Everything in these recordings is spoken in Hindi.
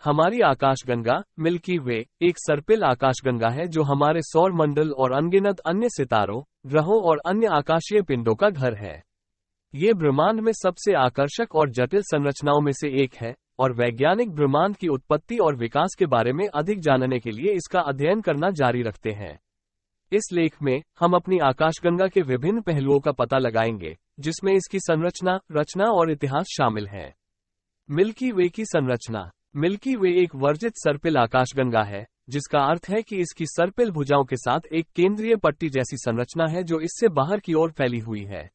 हमारी आकाशगंगा मिल्की वे एक सर्पिल आकाशगंगा है जो हमारे सौर मंडल और अनगिनत अन्य सितारों, ग्रहों और अन्य आकाशीय पिंडों का घर है। ये ब्रह्मांड में सबसे आकर्षक और जटिल संरचनाओं में से एक है और वैज्ञानिक ब्रह्मांड की उत्पत्ति और विकास के बारे में अधिक जानने के लिए इसका अध्ययन करना जारी रखते हैं। इस लेख में हम अपनी आकाशगंगा के विभिन्न पहलुओं का पता लगाएंगे, जिसमें इसकी संरचना, रचना और इतिहास शामिल है। मिल्की वे की संरचना। मिल्की वे एक वर्जित सर्पिल आकाशगंगा है, जिसका अर्थ है कि इसकी सर्पिल भुजाओं के साथ एक केंद्रीय पट्टी जैसी संरचना है जो इससे बाहर की ओर फैली हुई है।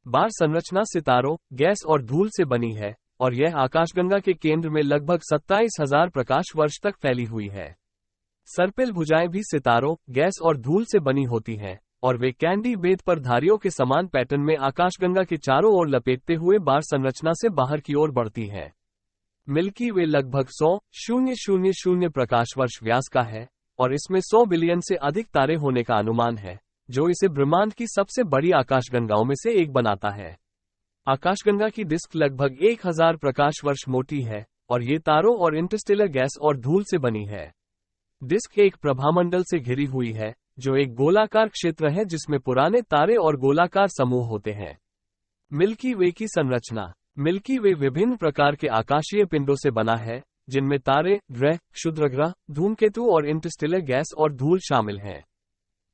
बार संरचना सितारों, गैस और धूल से बनी है और यह आकाशगंगा के केंद्र में लगभग 27,000 प्रकाश वर्ष तक फैली हुई है। सर्पिल भुजाएं भी सितारों, गैस और धूल से बनी होती हैं और वे कैंडी बेद पर धारियों के समान पैटर्न में आकाशगंगा के चारों ओर लपेटते हुए बार संरचना से बाहर की ओर बढ़ती है। मिल्की वे लगभग 100,000 प्रकाश वर्ष व्यास का है और इसमें 100 बिलियन से अधिक तारे होने का अनुमान है, जो इसे ब्रह्मांड की सबसे बड़ी आकाशगंगाओं में से एक बनाता है। आकाशगंगा की डिस्क लगभग 1000 प्रकाश वर्ष मोटी है और ये तारों और इंटरस्टेलर गैस और धूल से बनी है। डिस्क एक प्रभामंडल से घिरी हुई है, जो एक गोलाकार क्षेत्र है जिसमें पुराने तारे और गोलाकार समूह होते हैं। मिल्की वे की संरचना। मिल्की वे विभिन्न प्रकार के आकाशीय पिंडों से बना है, जिनमें तारे, ग्रह, क्षुद्रग्रह, धूमकेतु और इंटरस्टेलर गैस और धूल शामिल हैं।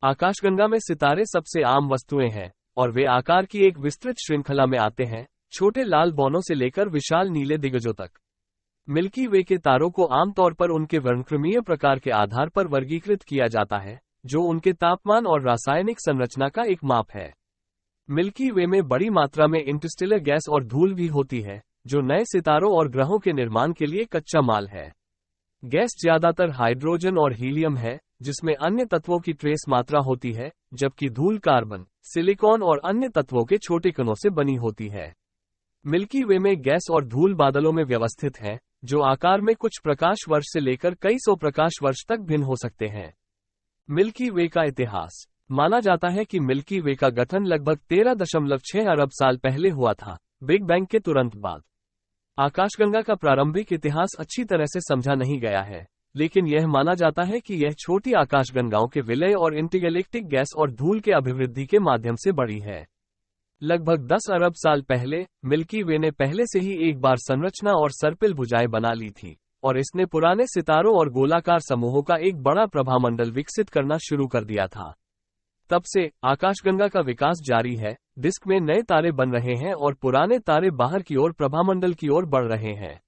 आकाशगंगा में सितारे सबसे आम वस्तुएं हैं और वे आकार की एक विस्तृत श्रृंखला में आते हैं, छोटे लाल बौनों से लेकर विशाल नीले दिग्गजों तक। मिल्की वे के तारों को आमतौर पर उनके वर्णक्रमीय प्रकार के आधार पर वर्गीकृत किया जाता है, जो उनके तापमान और रासायनिक संरचना का एक माप है। मिल्की वे में बड़ी मात्रा में इंटरस्टेलर गैस और धूल भी होती है, जो नए सितारों और ग्रहों के निर्माण के लिए कच्चा माल है। गैस ज्यादातर हाइड्रोजन और हीलियम है, जिसमें अन्य तत्वों की ट्रेस मात्रा होती है, जबकि धूल कार्बन, सिलिकॉन और अन्य तत्वों के छोटे कणों से बनी होती है। मिल्की वे में गैस और धूल बादलों में व्यवस्थित हैं, जो आकार में कुछ प्रकाश वर्ष से लेकर कई सौ प्रकाश वर्ष तक भिन्न हो सकते हैं। मिल्की वे का इतिहास। माना जाता है कि मिल्की वे का गठन लगभग 13.6 अरब साल पहले हुआ था, बिग बैंग के तुरंत बाद। आकाशगंगा का प्रारंभिक इतिहास अच्छी तरह से समझा नहीं गया है, लेकिन यह माना जाता है कि यह छोटी आकाशगंगाओं के विलय और इंटरगैलेक्टिक गैस और धूल के अभिवृद्धि के माध्यम से बढ़ी है। लगभग 10 अरब साल पहले मिल्की वे ने पहले से ही एक बार संरचना और सर्पिल भुजाएं बना ली थी और इसने पुराने सितारों और गोलाकार समूहों का एक बड़ा प्रभामंडल विकसित करना शुरू कर दिया था। तब से आकाशगंगा का विकास जारी है, डिस्क में नए तारे बन रहे हैं और पुराने तारे बाहर की ओर प्रभामंडल की ओर बढ़ रहे हैं।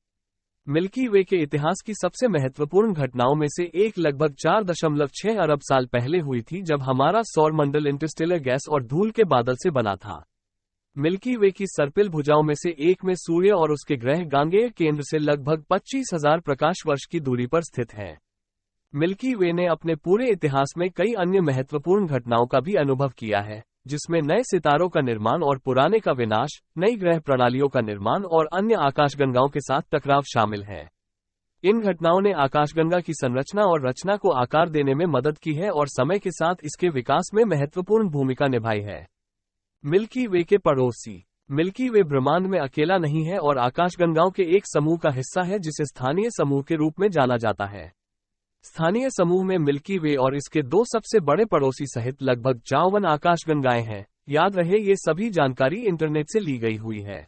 मिल्की वे के इतिहास की सबसे महत्वपूर्ण घटनाओं में से एक लगभग 4.6 अरब साल पहले हुई थी, जब हमारा सौर मंडल इंटरस्टेलर गैस और धूल के बादल से बना था। मिल्की वे की सर्पिल भुजाओं में से एक में सूर्य और उसके ग्रह गांगेय केंद्र से लगभग 25,000 प्रकाश वर्ष की दूरी पर स्थित है। मिल्की वे ने अपने पूरे इतिहास में कई अन्य महत्वपूर्ण घटनाओं का भी अनुभव किया है, जिसमें नए सितारों का निर्माण और पुराने का विनाश, नई ग्रह प्रणालियों का निर्माण और अन्य आकाशगंगाओं के साथ टकराव शामिल है। इन घटनाओं ने आकाशगंगा की संरचना और रचना को आकार देने में मदद की है और समय के साथ इसके विकास में महत्वपूर्ण भूमिका निभाई है। मिल्की वे के पड़ोसी। मिल्की वे ब्रह्मांड में अकेला नहीं है और आकाशगंगाओं के एक समूह का हिस्सा है जिसे स्थानीय समूह के रूप में जाना जाता है। स्थानीय समूह में मिल्की वे और इसके दो सबसे बड़े पड़ोसी सहित लगभग 54 आकाशगंगाएं हैं। याद रहे, ये सभी जानकारी इंटरनेट से ली गई हुई है।